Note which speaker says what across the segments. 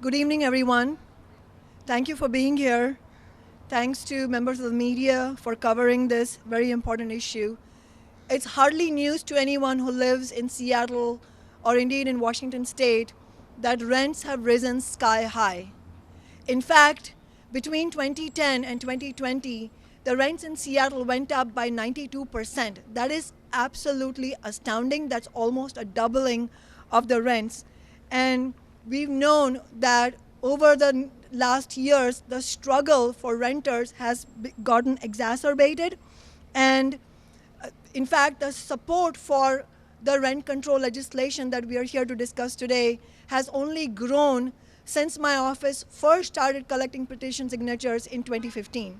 Speaker 1: Good evening, everyone. Thank you for being here. Thanks to members of the media for covering this very important issue. It's hardly news to anyone who lives in Seattle or indeed in Washington state that rents have risen sky high. In fact, between 2010 and 2020, the rents in Seattle went up by 92%. That is absolutely astounding. That's almost a doubling of the rents. And we've known that over the last years, the struggle for renters has gotten exacerbated. And in fact, the support for the rent control legislation that we are here to discuss today has only grown since my office first started collecting petition signatures in 2015.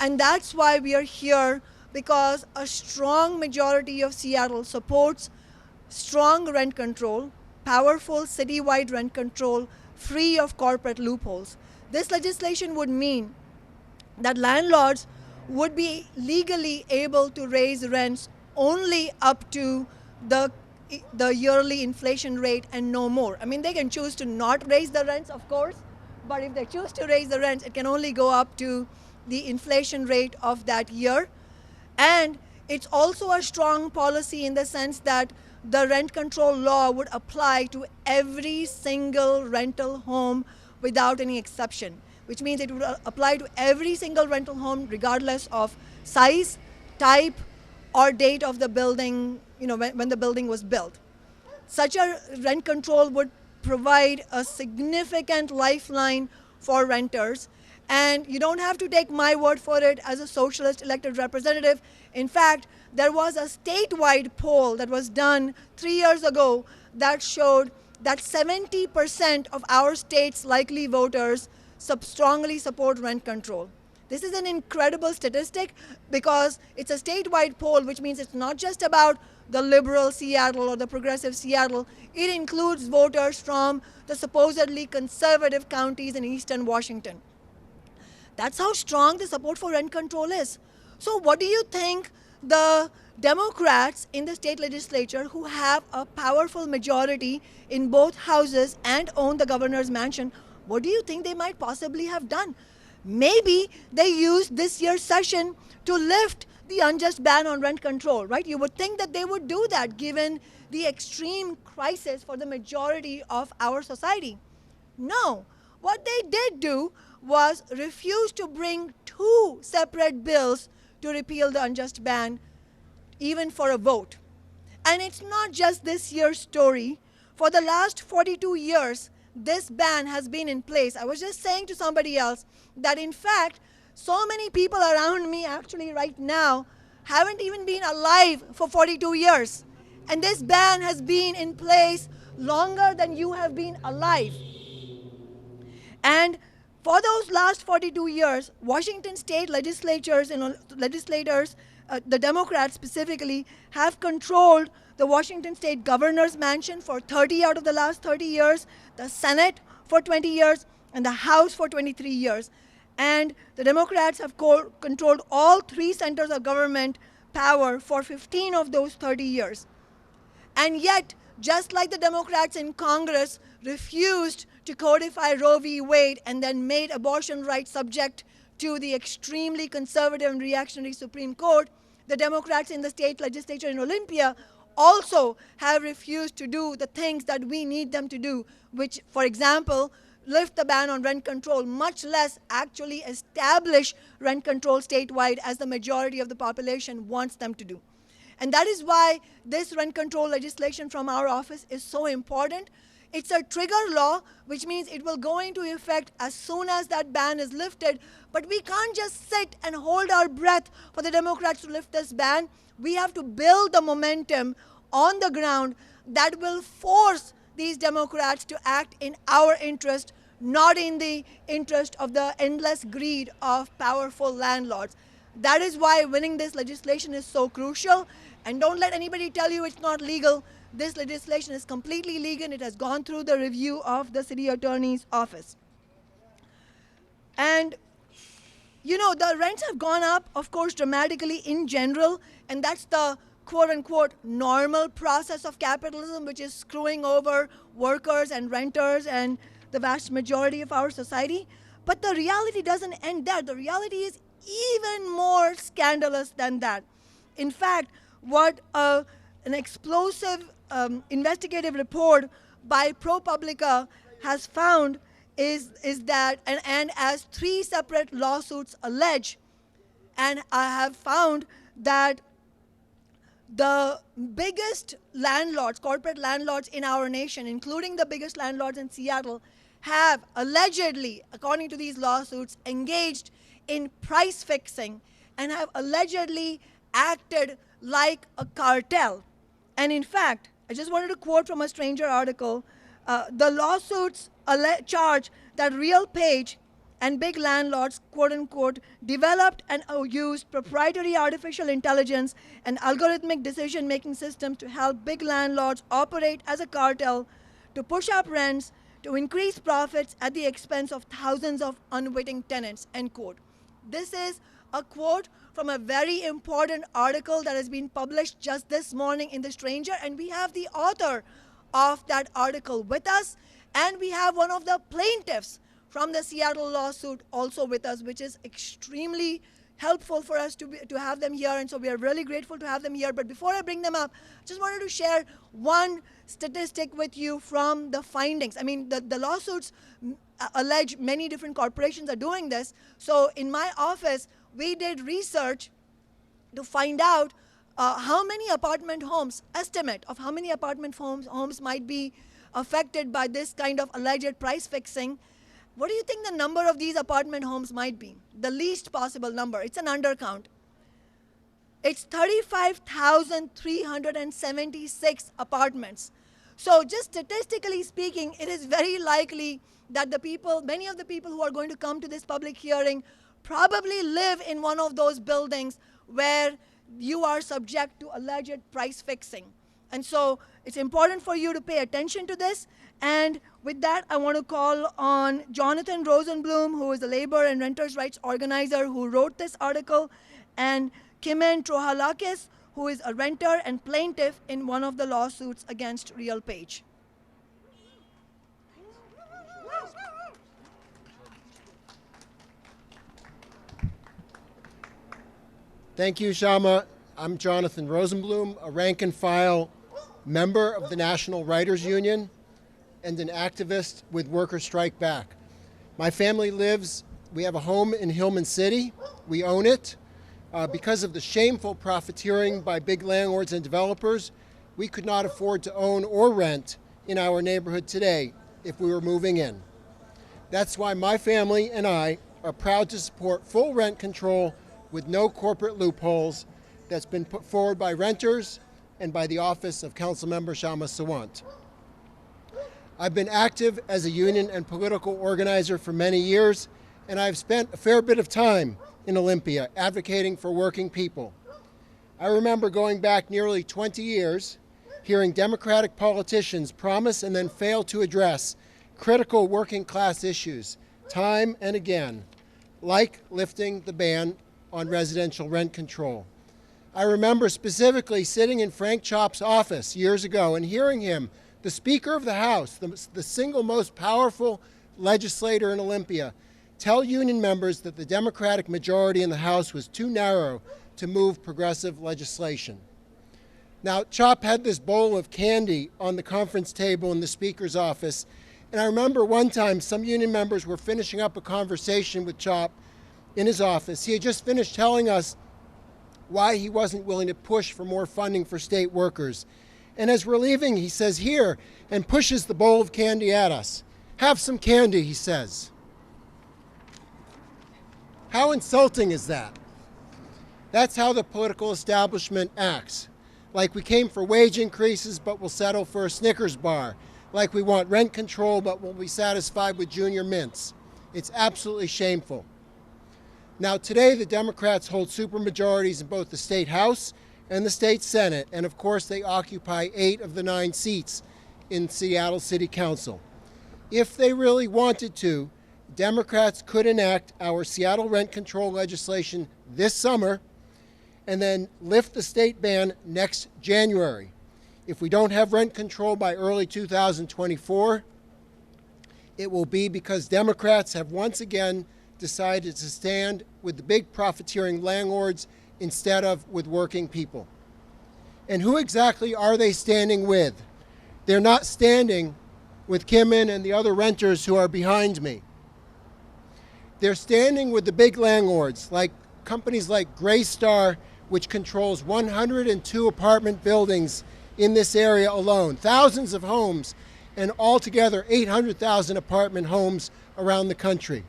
Speaker 1: And that's why we are here, because a strong majority of Seattle supports strong rent control, powerful citywide rent control, free of corporate loopholes. This legislation would mean that landlords would be legally able to raise rents only up to the yearly inflation rate and no more. I mean, they can choose to not raise the rents, of course, but if they choose to raise the rents, it can only go up to the inflation rate of that year. And it's also a strong policy in the sense that the rent control law would apply to every single rental home without any exception, which means it would apply to every single rental home regardless of size, type, or date of the building, when the building was built. Such a rent control would provide a significant lifeline for renters. And you don't have to take my word for it as a socialist elected representative. In fact, there was a statewide poll that was done 3 years ago that showed that 70% of our state's likely voters strongly support rent control. This is an incredible statistic because it's a statewide poll, which means it's not just about the liberal Seattle or the progressive Seattle. It includes voters from the supposedly conservative counties in eastern Washington. That's how strong the support for rent control is. So what do you think the Democrats in the state legislature, who have a powerful majority in both houses and own the governor's mansion, what do you think they might possibly have done? Maybe they used this year's session to lift the unjust ban on rent control, right? You would think that they would do that given the extreme crisis for the majority of our society. No, what they did do was refuse to bring two separate bills to repeal the unjust ban, even for a vote. And it's not just this year's story. For the last 42 years, this ban has been in place. I was just saying to somebody else that in fact, so many people around me actually right now haven't even been alive for 42 years. And this ban has been in place longer than you have been alive. And for those last 42 years, Washington state legislators, the Democrats specifically, have controlled the Washington state governor's mansion for 30 out of the last 30 years, the Senate for 20 years, and the House for 23 years. And the Democrats have controlled all three centers of government power for 15 of those 30 years. And yet, just like the Democrats in Congress refused to codify Roe v. Wade and then made abortion rights subject to the extremely conservative and reactionary Supreme Court, the Democrats in the state legislature in Olympia also have refused to do the things that we need them to do, which, for example, lift the ban on rent control, much less actually establish rent control statewide as the majority of the population wants them to do. And that is why this rent control legislation from our office is so important. It's a trigger law, which means it will go into effect as soon as that ban is lifted. But we can't just sit and hold our breath for the Democrats to lift this ban. We have to build the momentum on the ground that will force these Democrats to act in our interest, not in the interest of the endless greed of powerful landlords. That is why winning this legislation is so crucial. And don't let anybody tell you it's not legal. This legislation is completely legal. It has gone through the review of the city attorney's office. And the rents have gone up, of course, dramatically in general, and that's the quote-unquote normal process of capitalism, which is screwing over workers and renters and the vast majority of our society. But the reality doesn't end there. The reality is even more scandalous than that. In fact, what an explosive investigative report by ProPublica has found is that, and as 3 separate lawsuits allege, and I have found that the biggest landlords, corporate landlords in our nation, including the biggest landlords in Seattle, have allegedly, according to these lawsuits, engaged in price fixing and have allegedly acted like a cartel. And in fact, I just wanted to quote from a Stranger article, the lawsuits charge that RealPage and big landlords, quote unquote, developed and used proprietary artificial intelligence and algorithmic decision-making systems to help big landlords operate as a cartel, to push up rents, to increase profits at the expense of thousands of unwitting tenants, end quote. This is a quote from a very important article that has been published just this morning in The Stranger, and we have the author of that article with us, and we have one of the plaintiffs from the Seattle lawsuit also with us, which is extremely helpful for us to have them here, and so we are really grateful to have them here. But before I bring them up, just wanted to share one statistic with you from the findings. I mean, the lawsuits allege many different corporations are doing this. So in my office, we did research to find out how many apartment homes, estimate of how many apartment homes might be affected by this kind of alleged price fixing. What do you think the number of these apartment homes might be? The least possible number. It's an undercount. It's 35,376 apartments. So just statistically speaking, it is very likely that many of the people who are going to come to this public hearing probably live in one of those buildings where you are subject to alleged price fixing. And so it's important for you to pay attention to this. And with that, I want to call on Jonathan Rosenblum, who is a labor and renters' rights organizer who wrote this article, and Kimen Trohalakis, who is a renter and plaintiff in one of the lawsuits against RealPage.
Speaker 2: Thank you, Kshama. I'm Jonathan Rosenblum, a rank and file member of the National Writers Union and an activist with Workers Strike Back. My family we have a home in Hillman City. We own it. Because of the shameful profiteering by big landlords and developers, we could not afford to own or rent in our neighborhood today if we were moving in. That's why my family and I are proud to support full rent control with no corporate loopholes that's been put forward by renters and by the office of Councilmember Kshama Sawant. I've been active as a union and political organizer for many years, and I've spent a fair bit of time in Olympia advocating for working people. I remember going back nearly 20 years, hearing Democratic politicians promise and then fail to address critical working class issues time and again, like lifting the ban on residential rent control. I remember specifically sitting in Frank Chop's office years ago and hearing him, the Speaker of the House, the single most powerful legislator in Olympia, tell union members that the Democratic majority in the House was too narrow to move progressive legislation. Now, Chop had this bowl of candy on the conference table in the Speaker's office, and I remember one time some union members were finishing up a conversation with Chop in his office. He had just finished telling us why he wasn't willing to push for more funding for state workers. And as we're leaving, he says, "Here," and pushes the bowl of candy at us. "Have some candy," he says. How insulting is that? That's how the political establishment acts. Like we came for wage increases, but we'll settle for a Snickers bar. Like we want rent control, but we'll be satisfied with junior mints. It's absolutely shameful. Now, today, the Democrats hold supermajorities in both the state House and the state Senate, and of course, they occupy 8 of the 9 seats in Seattle City Council. If they really wanted to, Democrats could enact our Seattle rent control legislation this summer and then lift the state ban next January. If we don't have rent control by early 2024, it will be because Democrats have once again decided to stand with the big profiteering landlords instead of with working people. And who exactly are they standing with? They're not standing with Kimmin and the other renters who are behind me. They're standing with the big landlords, like companies like Greystar, which controls 102 apartment buildings in this area alone, thousands of homes, and altogether 800,000 apartment homes around the country.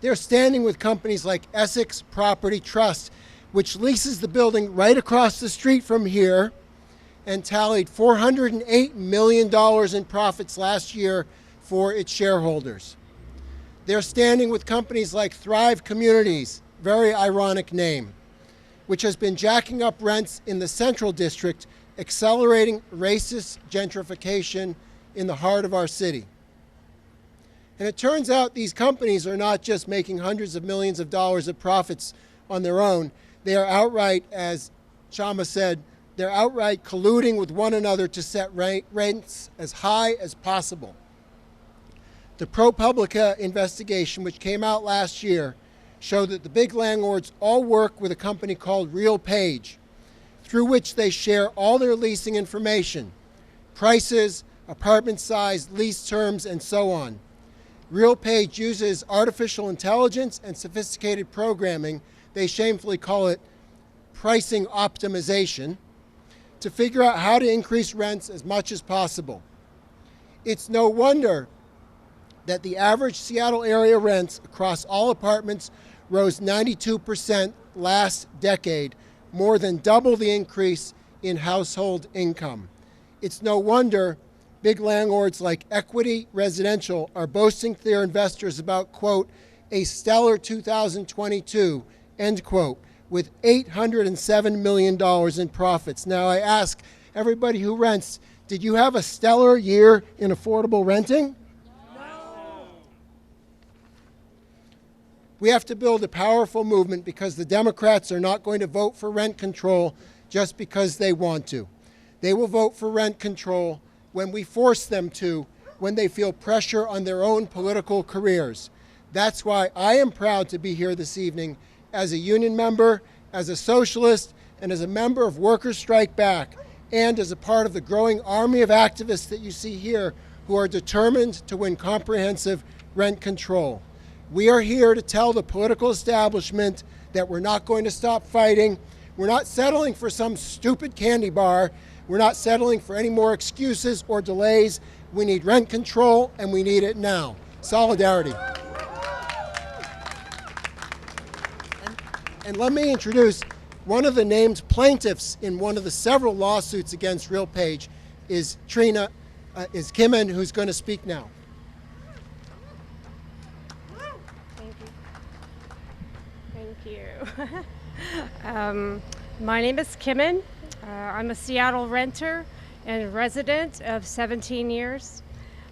Speaker 2: They're standing with companies like Essex Property Trust, which leases the building right across the street from here and tallied $408 million in profits last year for its shareholders. They're standing with companies like Thrive Communities, very ironic name, which has been jacking up rents in the Central District, accelerating racist gentrification in the heart of our city. And it turns out these companies are not just making hundreds of millions of dollars of profits on their own. They are outright, as Kshama said, they're outright colluding with one another to set rents as high as possible. The ProPublica investigation, which came out last year, showed that the big landlords all work with a company called RealPage, through which they share all their leasing information, prices, apartment size, lease terms, and so on. RealPage uses artificial intelligence and sophisticated programming, they shamefully call it pricing optimization, to figure out how to increase rents as much as possible. It's no wonder that the average Seattle area rents across all apartments rose 92% last decade, more than double the increase in household income. It's no wonder big landlords like Equity Residential are boasting to their investors about, quote, a stellar 2022, end quote, with $807 million in profits. Now I ask everybody who rents, did you have a stellar year in affordable renting? No. We have to build a powerful movement because the Democrats are not going to vote for rent control just because they want to. They will vote for rent control when we force them to, when they feel pressure on their own political careers. That's why I am proud to be here this evening as a union member, as a socialist, and as a member of Workers Strike Back, and as a part of the growing army of activists that you see here who are determined to win comprehensive rent control. We are here to tell the political establishment that we're not going to stop fighting. We're not settling for some stupid candy bar. We're not settling for any more excuses or delays. We need rent control, and we need it now. Solidarity. And let me introduce one of the named plaintiffs in one of the several lawsuits against RealPage is Kimmin, who's going to speak now.
Speaker 3: Thank you. My name is Kimmin. I'm a Seattle renter and resident of 17 years.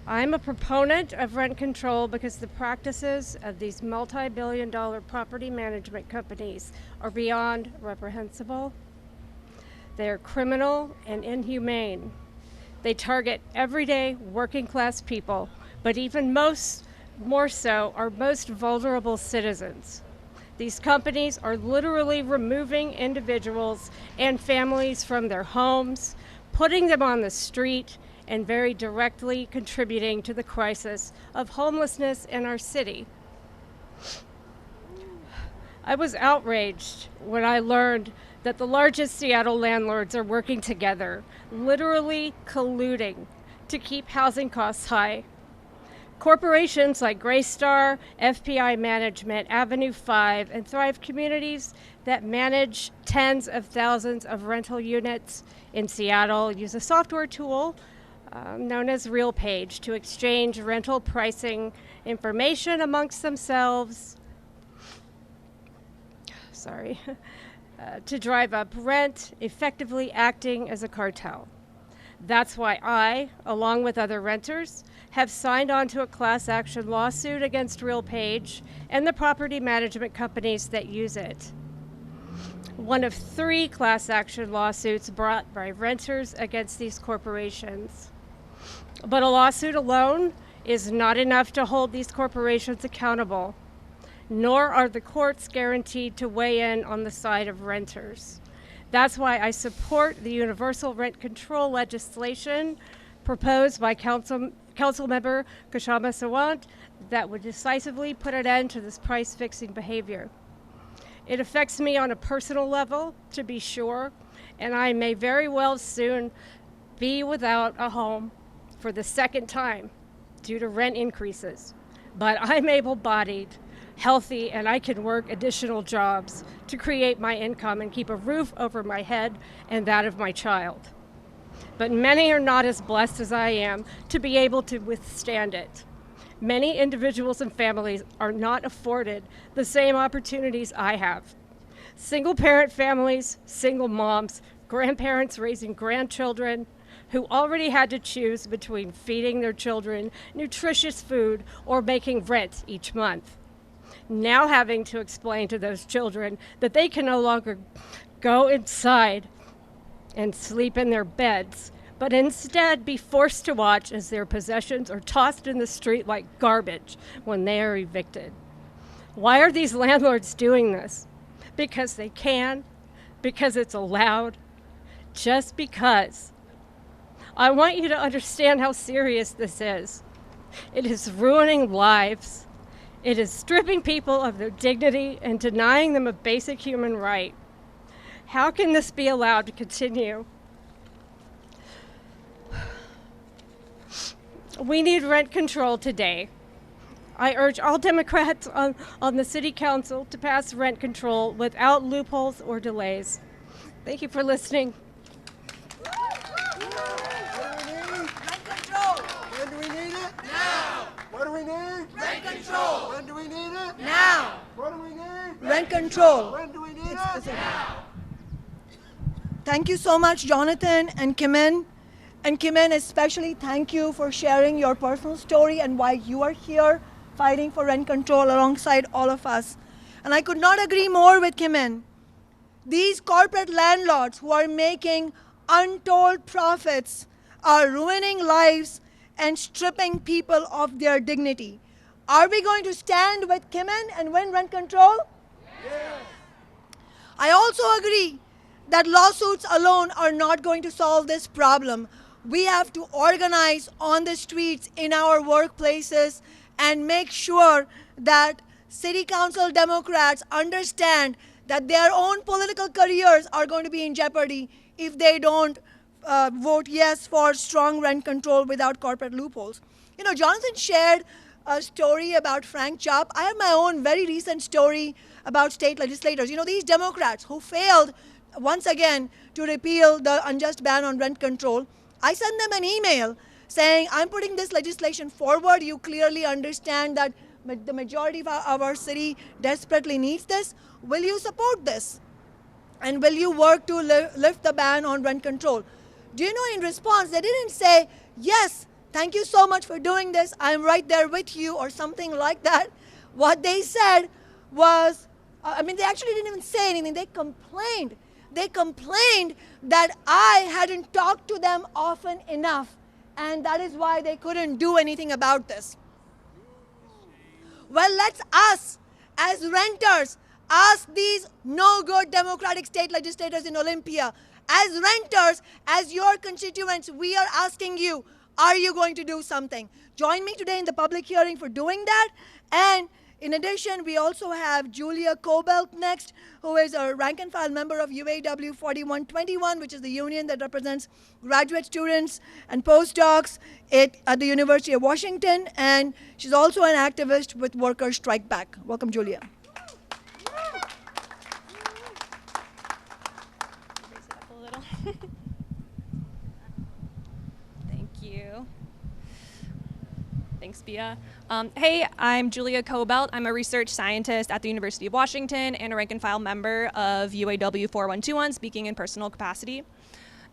Speaker 3: I'm a proponent of rent control because the practices of these multi-billion-dollar property management companies are beyond reprehensible. They are criminal and inhumane. They target everyday working-class people, but even more so, our most vulnerable citizens. These companies are literally removing individuals and families from their homes, putting them on the street, and very directly contributing to the crisis of homelessness in our city. I was outraged when I learned that the largest Seattle landlords are working together, literally colluding to keep housing costs high. Corporations like Greystar, FPI Management, Avenue 5, and Thrive Communities that manage tens of thousands of rental units in Seattle use a software tool known as RealPage to exchange rental pricing information amongst themselves, to drive up rent, effectively acting as a cartel. That's why I, along with other renters, have signed on to a class action lawsuit against RealPage and the property management companies that use it. One of 3 class action lawsuits brought by renters against these corporations. But a lawsuit alone is not enough to hold these corporations accountable, nor are the courts guaranteed to weigh in on the side of renters. That's why I support the universal rent control legislation proposed by Councilmember Kshama Sawant that would decisively put an end to this price-fixing behavior. It affects me on a personal level, to be sure, and I may very well soon be without a home for the second time due to rent increases. But I'm able-bodied, healthy, and I can work additional jobs to create my income and keep a roof over my head and that of my child. But many are not as blessed as I am to be able to withstand it. Many individuals and families are not afforded the same opportunities I have. Single-parent families, single moms, grandparents raising grandchildren who already had to choose between feeding their children nutritious food or making rent each month. Now having to explain to those children that they can no longer go inside and sleep in their beds, but instead be forced to watch as their possessions are tossed in the street like garbage when they are evicted. Why are these landlords doing this? Because they can, because it's allowed, just because. I want you to understand how serious this is. It is ruining lives. It is stripping people of their dignity and denying them a basic human right. How can this be allowed to continue? We need rent control today. I urge all Democrats on the City Council to pass rent control without loopholes or delays. Thank you for listening.
Speaker 2: When do we need it? Now. What do we need?
Speaker 1: Rent control.
Speaker 2: When do we need it?
Speaker 1: Now.
Speaker 2: What do we need?
Speaker 1: Rent control.
Speaker 2: When do we need it?
Speaker 1: Now. Thank you so much, Jonathan and Kimin. And Kimin, especially thank you for sharing your personal story and why you are here fighting for rent control alongside all of us. And I could not agree more with Kimin. These corporate landlords who are making untold profits are ruining lives and stripping people of their dignity. Are we going to stand with Kimin and win rent control?
Speaker 2: Yes.
Speaker 1: I also agree that lawsuits alone are not going to solve this problem. We have to organize on the streets, in our workplaces, and make sure that City Council Democrats understand that their own political careers are going to be in jeopardy if they don't vote yes for strong rent control without corporate loopholes. You know, Jonathan shared a story about Frank Chubb. I have my own very recent story about state legislators. You know, these Democrats who failed once again to repeal the unjust ban on rent control, I sent them an email saying, I'm putting this legislation forward. You clearly understand that the majority of our city desperately needs this. Will you support this? And will you work to lift the ban on rent control? Do you know, in response, they didn't say, yes, thank you so much for doing this. I'm right there with you, or something like that. What they said was, they actually didn't even say anything. They complained. They complained that I hadn't talked to them often enough, and that is why they couldn't do anything about this. Well, let's us, as renters, ask these no-good Democratic state legislators in Olympia, as renters, as your constituents, we are asking you, are you going to do something? Join me today in the public hearing for doing that. And in addition, we also have Julia Kobelt next, who is a rank and file member of UAW 4121, which is the union that represents graduate students and postdocs at the University of Washington. And she's also an activist with Workers Strike Back. Welcome, Julia.
Speaker 4: Raise it up a little. Thank you. Thanks, Bia. Hey, I'm Julia Kobelt. I'm a research scientist at the University of Washington and a rank and file member of UAW 4121, speaking in personal capacity.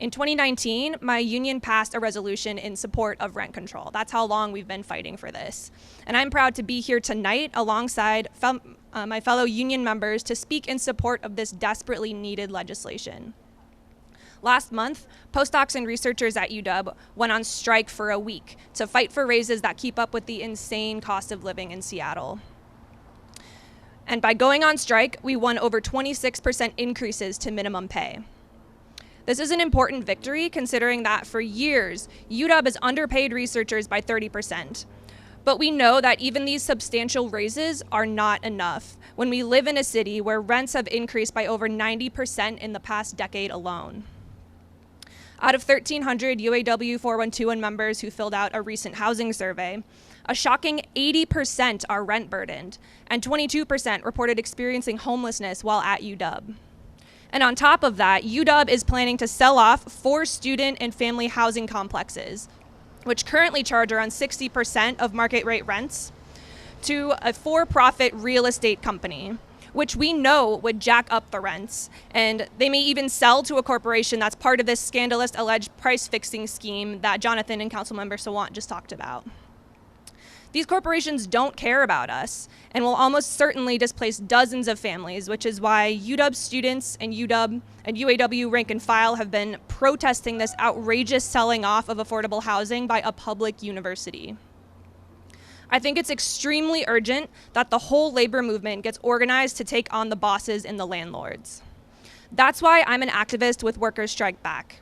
Speaker 4: In 2019, my union passed a resolution in support of rent control. That's how long we've been fighting for this. And I'm proud to be here tonight alongside my fellow union members to speak in support of this desperately needed legislation. Last month, postdocs and researchers at UW went on strike for a week to fight for raises that keep up with the insane cost of living in Seattle. And by going on strike, we won over 26% increases to minimum pay. This is an important victory considering that for years, UW has underpaid researchers by 30%. But we know that even these substantial raises are not enough when we live in a city where rents have increased by over 90% in the past decade alone. Out of 1,300 UAW 412 members who filled out a recent housing survey, a shocking 80% are rent burdened, and 22% reported experiencing homelessness while at UW. And on top of that, UW is planning to sell off 4 student and family housing complexes, which currently charge around 60% of market rate rents, to a for-profit real estate company, which we know would jack up the rents. And they may even sell to a corporation that's part of this scandalous alleged price-fixing scheme that Jonathan and Councilmember Sawant just talked about. These corporations don't care about us and will almost certainly displace dozens of families, which is why UW students and UW and UAW rank and file have been protesting this outrageous selling off of affordable housing by a public university. I think it's extremely urgent that the whole labor movement gets organized to take on the bosses and the landlords. That's why I'm an activist with Workers Strike Back,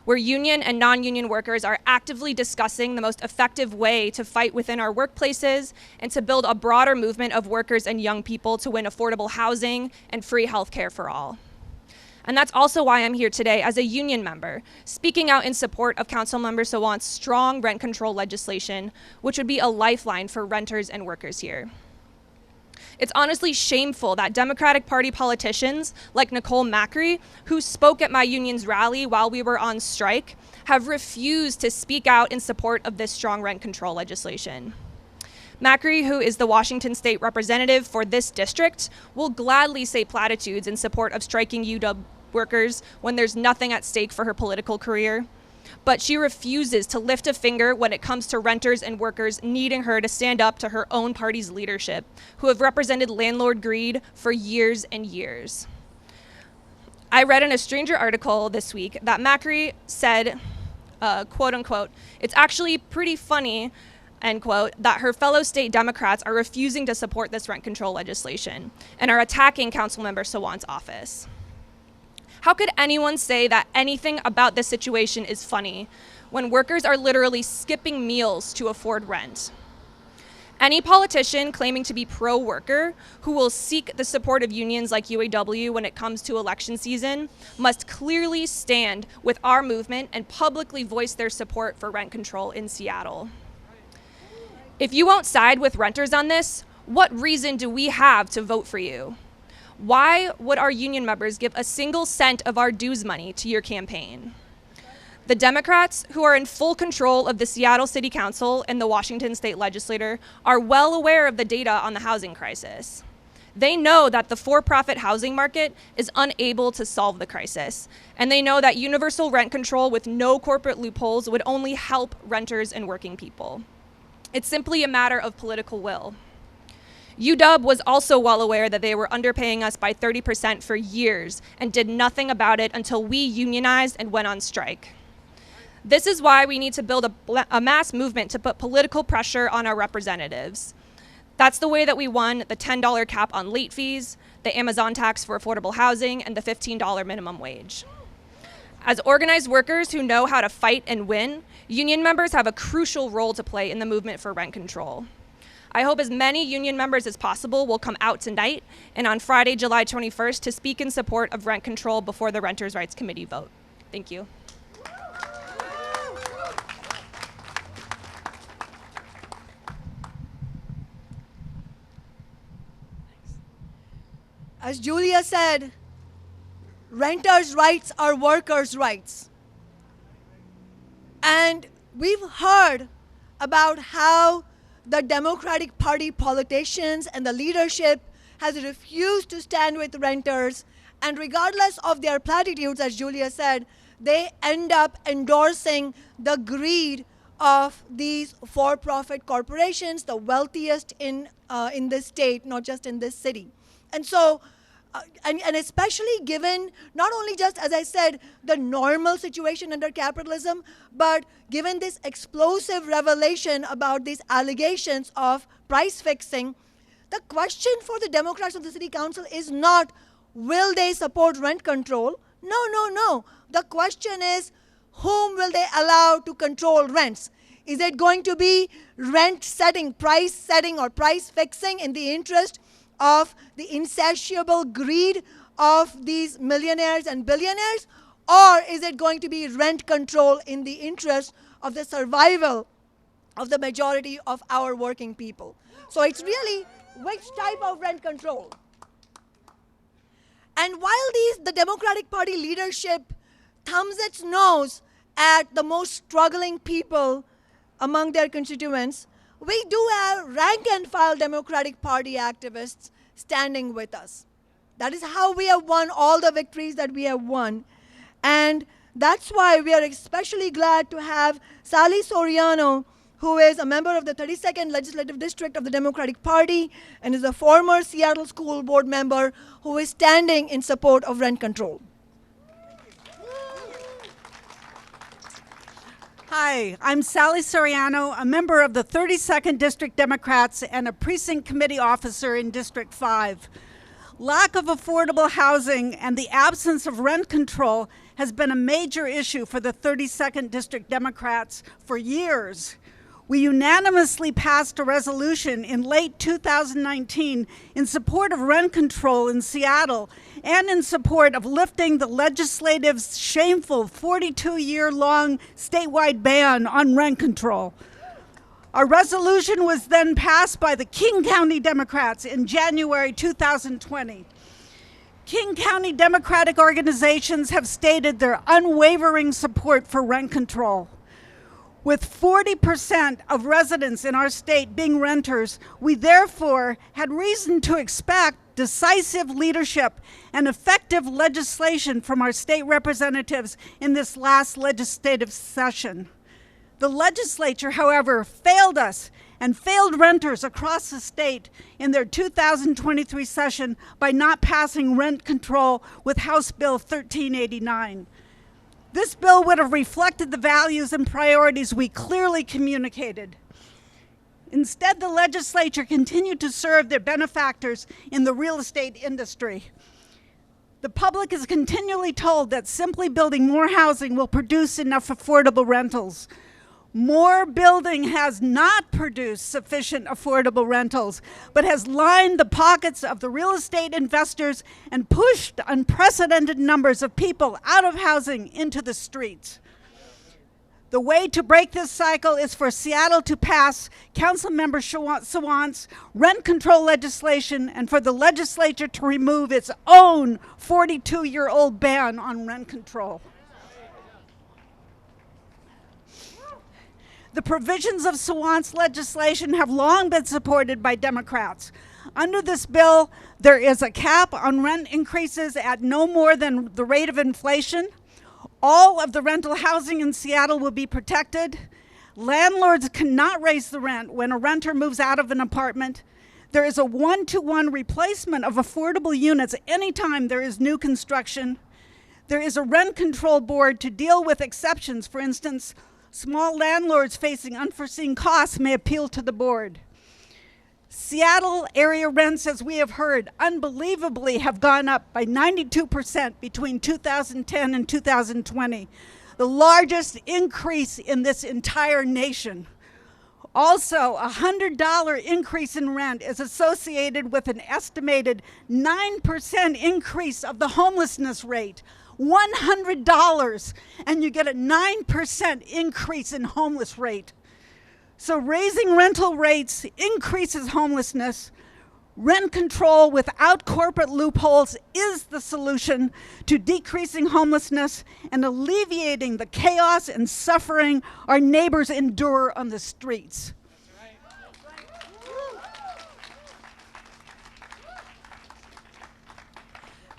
Speaker 4: where union and non-union workers are actively discussing the most effective way to fight within our workplaces and to build a broader movement of workers and young people to win affordable housing and free healthcare for all. And that's also why I'm here today as a union member, speaking out in support of Councilmember Sawant's strong rent control legislation, which would be a lifeline for renters and workers here. It's honestly shameful that Democratic Party politicians like Nicole Macri, who spoke at my union's rally while we were on strike, have refused to speak out in support of this strong rent control legislation. Macri, who is the Washington State representative for this district, will gladly say platitudes in support of striking UW workers when there's nothing at stake for her political career. But she refuses to lift a finger when it comes to renters and workers needing her to stand up to her own party's leadership, who have represented landlord greed for years and years. I read in a Stranger article this week that Macri said, quote unquote, "It's actually pretty funny," end quote, that her fellow state Democrats are refusing to support this rent control legislation and are attacking Councilmember Sawant's office. How could anyone say that anything about this situation is funny when workers are literally skipping meals to afford rent? Any politician claiming to be pro-worker who will seek the support of unions like UAW when it comes to election season must clearly stand with our movement and publicly voice their support for rent control in Seattle. If you won't side with renters on this, what reason do we have to vote for you? Why would our union members give a single cent of our dues money to your campaign? The Democrats, who are in full control of the Seattle City Council and the Washington State Legislature, are well aware of the data on the housing crisis. They know that the for-profit housing market is unable to solve the crisis, and they know that universal rent control with no corporate loopholes would only help renters and working people. It's simply a matter of political will. UW was also well aware that they were underpaying us by 30% for years and did nothing about it until we unionized and went on strike. This is why we need to build a mass movement to put political pressure on our representatives. That's the way that we won the $10 cap on late fees, the Amazon tax for affordable housing, and the $15 minimum wage. As organized workers who know how to fight and win, union members have a crucial role to play in the movement for rent control. I hope as many union members as possible will come out tonight and on Friday, July 21st, to speak in support of rent control before the Renters' Rights Committee vote. Thank you.
Speaker 1: As Julia said, renters' rights are workers' rights. And we've heard about how the Democratic Party politicians and the leadership has refused to stand with renters, and regardless of their platitudes, as Julia said, they end up endorsing the greed of these for-profit corporations, the wealthiest in this state, not just in this city. And so And especially given not only just, as I said, the normal situation under capitalism, but given this explosive revelation about these allegations of price fixing, the question for the Democrats of the City Council is not, will they support rent control? No, no, no. The question is, whom will they allow to control rents? Is it going to be rent setting, price setting, or price fixing in the interest of the insatiable greed of these millionaires and billionaires? Or is it going to be rent control in the interest of the survival of the majority of our working people? So it's really which type of rent control? And while the Democratic Party leadership thumbs its nose at the most struggling people among their constituents, we do have rank and file Democratic Party activists standing with us. That is how we have won all the victories that we have won. And that's why we are especially glad to have Sally Soriano, who is a member of the 32nd Legislative District of the Democratic Party and is a former Seattle School Board member, who is standing in support of rent control.
Speaker 5: Hi, I'm Sally Soriano, a member of the 32nd District Democrats and a precinct committee officer in District 5. Lack of affordable housing and the absence of rent control has been a major issue for the 32nd District Democrats for years. We unanimously passed a resolution in late 2019 in support of rent control in Seattle and in support of lifting the legislative's shameful 42-year-long statewide ban on rent control. Our resolution was then passed by the King County Democrats in January 2020. King County Democratic organizations have stated their unwavering support for rent control. With 40% of residents in our state being renters, we therefore had reason to expect decisive leadership and effective legislation from our state representatives in this last legislative session. The legislature, however, failed us and failed renters across the state in their 2023 session by not passing rent control with House Bill 1389. This bill would have reflected the values and priorities we clearly communicated. Instead, the legislature continued to serve their benefactors in the real estate industry. The public is continually told that simply building more housing will produce enough affordable rentals. More building has not produced sufficient affordable rentals, but has lined the pockets of the real estate investors and pushed unprecedented numbers of people out of housing into the streets. The way to break this cycle is for Seattle to pass Councilmember Sawant's rent control legislation and for the legislature to remove its own 42-year-old ban on rent control. The provisions of Sawant's legislation have long been supported by Democrats. Under this bill, there is a cap on rent increases at no more than the rate of inflation. All of the rental housing in Seattle will be protected. Landlords cannot raise the rent when a renter moves out of an apartment. There is a one-to-one replacement of affordable units anytime there is new construction. There is a rent control board to deal with exceptions. For instance, small landlords facing unforeseen costs may appeal to the board. Seattle area rents, as we have heard, unbelievably have gone up by 92% between 2010 and 2020, the largest increase in this entire nation. Also, a $100 increase in rent is associated with an estimated 9% increase of the homelessness rate. $100, and you get a 9% increase in homeless rate. So raising rental rates increases homelessness. Rent control without corporate loopholes is the solution to decreasing homelessness and alleviating the chaos and suffering our neighbors endure on the streets.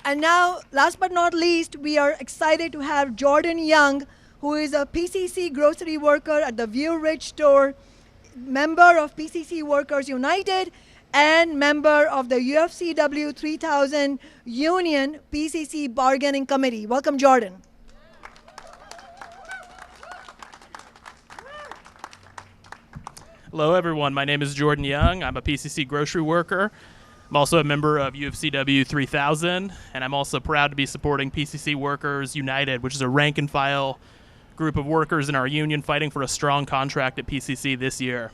Speaker 1: And now, last but not least, we are excited to have Jordan Young, who is a PCC grocery worker at the View Ridge store, member of PCC Workers United, and member of the UFCW 3000 Union PCC Bargaining Committee. Welcome, Jordan.
Speaker 6: Hello, everyone. My name is Jordan Young. I'm a PCC grocery worker. I'm also a member of UFCW 3000, and I'm also proud to be supporting PCC Workers United, which is a rank-and-file group of workers in our union fighting for a strong contract at PCC this year.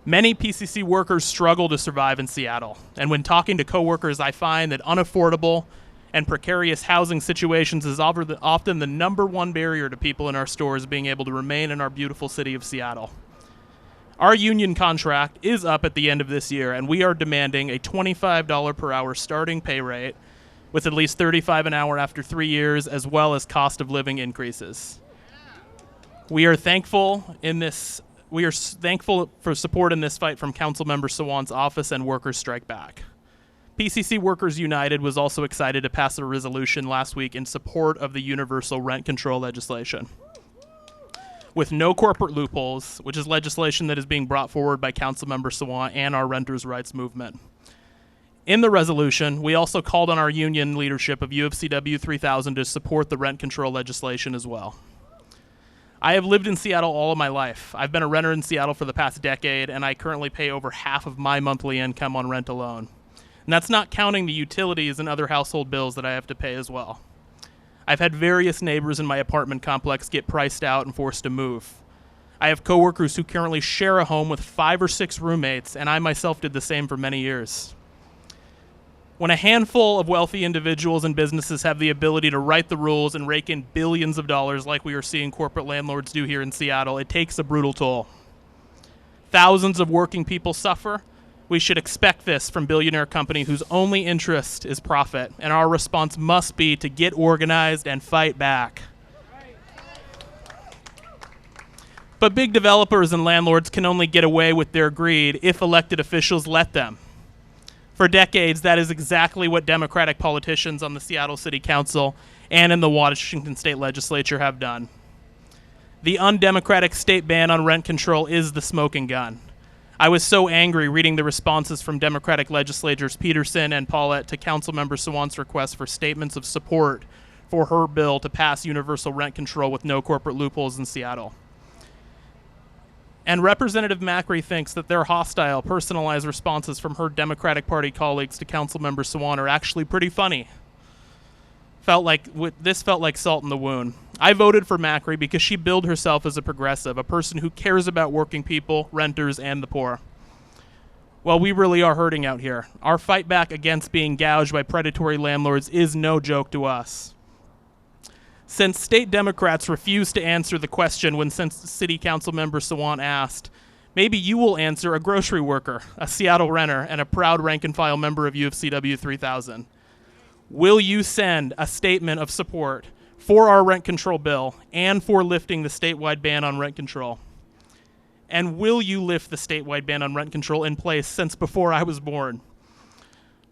Speaker 6: Many PCC workers struggle to survive in Seattle, and when talking to coworkers, I find that unaffordable and precarious housing situations is often the number one barrier to people in our stores being able to remain in our beautiful city of Seattle. Our union contract is up at the end of this year, and we are demanding a $25 per hour starting pay rate with at least $35 an hour after 3 years, as well as cost of living increases. We are thankful for support in this fight from Councilmember Sawant's office and Workers Strike Back. PCC Workers United was also excited to pass a resolution last week in support of the universal rent control legislation. With no corporate loopholes, which is legislation that is being brought forward by Councilmember Sawant and our renters' rights movement. In the resolution, we also called on our union leadership of UFCW 3000 to support the rent control legislation as well. I have lived in Seattle all of my life. I've been a renter in Seattle for the past decade, and I currently pay over half of my monthly income on rent alone. And that's not counting the utilities and other household bills that I have to pay as well. I've had various neighbors in my apartment complex get priced out and forced to move. I have coworkers who currently share a home with 5 or 6 roommates, and I myself did the same for many years. When a handful of wealthy individuals and businesses have the ability to write the rules and rake in billions of dollars like we are seeing corporate landlords do here in Seattle, it takes a brutal toll. Thousands of working people suffer. We should expect this from billionaire company whose only interest is profit, and our response must be to get organized and fight back. But big developers and landlords can only get away with their greed if elected officials let them. For decades, that is exactly what Democratic politicians on the Seattle City Council and in the Washington State Legislature have done. The undemocratic state ban on rent control is the smoking gun. I was so angry reading the responses from Democratic legislators Peterson and Paulette to Councilmember Sawant's request for statements of support for her bill to pass universal rent control with no corporate loopholes in Seattle. And Representative Macri thinks that their hostile, personalized responses from her Democratic Party colleagues to Councilmember Sawant are actually pretty funny. This felt like salt in the wound. I voted for Macri because she billed herself as a progressive, a person who cares about working people, renters, and the poor. Well, we really are hurting out here. Our fight back against being gouged by predatory landlords is no joke to us. Since state Democrats refused to answer the question when City Council Member Sawant asked, maybe you will answer a grocery worker, a Seattle renter, and a proud rank-and-file member of UFCW 3000. Will you send a statement of support for our rent control bill and for lifting the statewide ban on rent control? And will you lift the statewide ban on rent control in place since before I was born?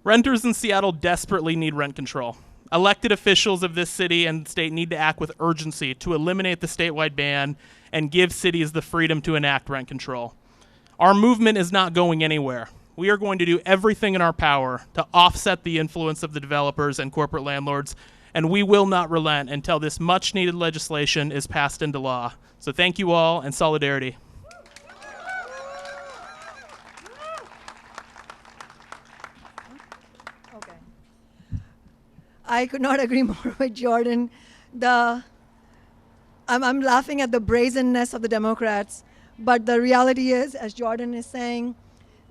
Speaker 6: Renters in Seattle desperately need rent control. Elected officials of this city and state need to act with urgency to eliminate the statewide ban and give cities the freedom to enact rent control. Our movement is not going anywhere. We are going to do everything in our power to offset the influence of the developers and corporate landlords, and we will not relent until this much-needed legislation is passed into law. So thank you all, and solidarity.
Speaker 1: Okay. I could not agree more with Jordan. I'm laughing at the brazenness of the Democrats, but the reality is, as Jordan is saying,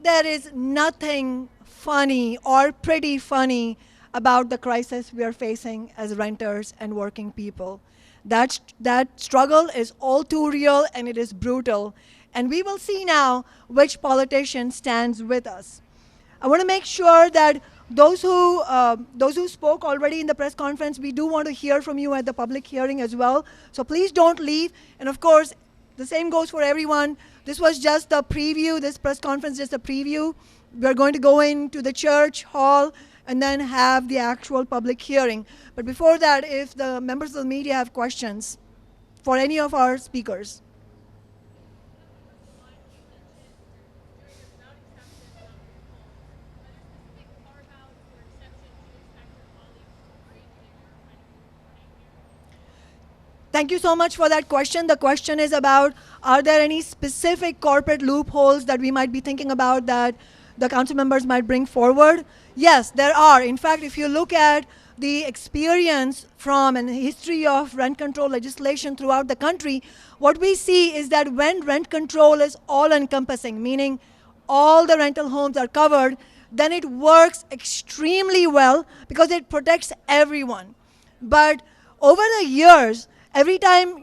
Speaker 1: there is nothing funny or pretty funny about the crisis we are facing as renters and working people. That struggle is all too real, and it is brutal. And we will see now which politician stands with us. I want to make sure that those who spoke already in the press conference, we do want to hear from you at the public hearing as well. So please don't leave. And of course, the same goes for everyone. This was just a preview. This press conference is just a preview. We're going to go into the church hall and then have the actual public hearing. But before that, if the members of the media have questions for any of our speakers. Thank you so much for that question. The question is about, are there any specific corporate loopholes that we might be thinking about that the council members might bring forward? Yes, there are. In fact, if you look at the experience from and history of rent control legislation throughout the country, what we see is that when rent control is all-encompassing, meaning all the rental homes are covered, then it works extremely well because it protects everyone. But over the years, every time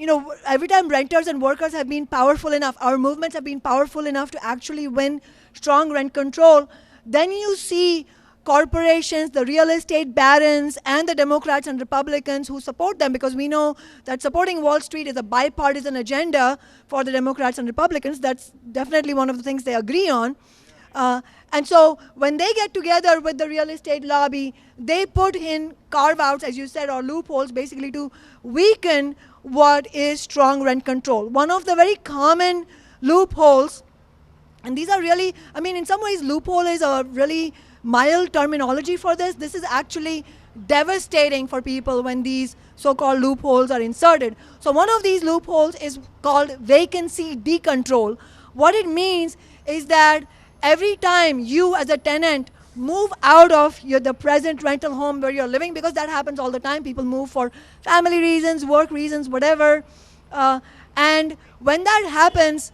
Speaker 1: renters and workers have been powerful enough, our movements have been powerful enough to actually win strong rent control, then you see corporations, the real estate barons, and the Democrats and Republicans who support them, because we know that supporting Wall Street is a bipartisan agenda for the Democrats and Republicans. That's definitely one of the things they agree on. And so when they get together with the real estate lobby, they put in carve-outs, as you said, or loopholes, basically to weaken what is strong rent control. One of the very common loopholes, and these are really, I mean, in some ways, loophole is a really mild terminology for this. This is actually devastating for people when these so-called loopholes are inserted. So one of these loopholes is called vacancy decontrol. What it means is that every time you as a tenant move out of the present rental home where you're living, because that happens all the time, people move for family reasons, work reasons, whatever, and when that happens,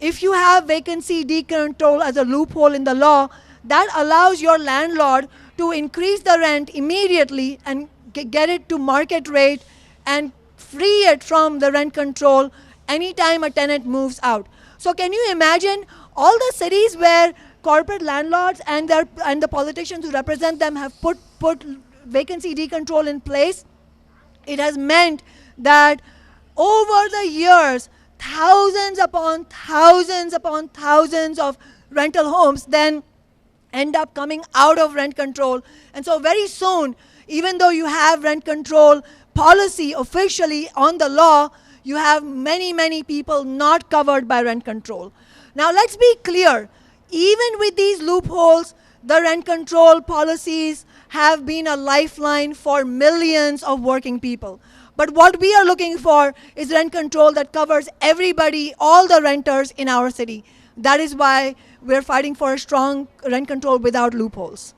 Speaker 1: if you have vacancy decontrol as a loophole in the law, that allows your landlord to increase the rent immediately and get it to market rate and free it from the rent control anytime a tenant moves out. So can you imagine all the cities where corporate landlords and the politicians who represent them have put vacancy decontrol in place? It has meant that over the years, thousands upon thousands upon thousands of rental homes then end up coming out of rent control. And so very soon, even though you have rent control policy officially on the law, you have many, many people not covered by rent control. Now let's be clear, even with these loopholes, the rent control policies have been a lifeline for millions of working people. But what we are looking for is rent control that covers everybody, all the renters in our city. That is why we're fighting for a strong rent control without loopholes.